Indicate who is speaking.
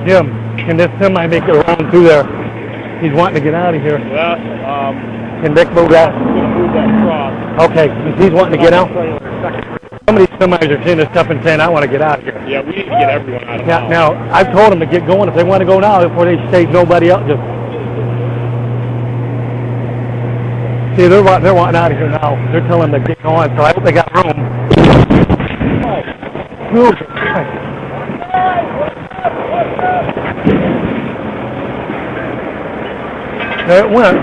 Speaker 1: Jim, can this semi make it around through there? He's wanting to get out of here.
Speaker 2: Well,
Speaker 1: can Nick move that?
Speaker 2: I'm going to move that cross.
Speaker 1: Okay, he's wanting to get out. Some of these semis are seeing this stuff and saying, I want to get out of here.
Speaker 2: Yeah, we need to get everyone out of
Speaker 1: here. Now, I've told them to get going if they want to go now before they save nobody else. Just see, they're wanting out of here now. They're telling them to get going, so I hope they got room. There it went.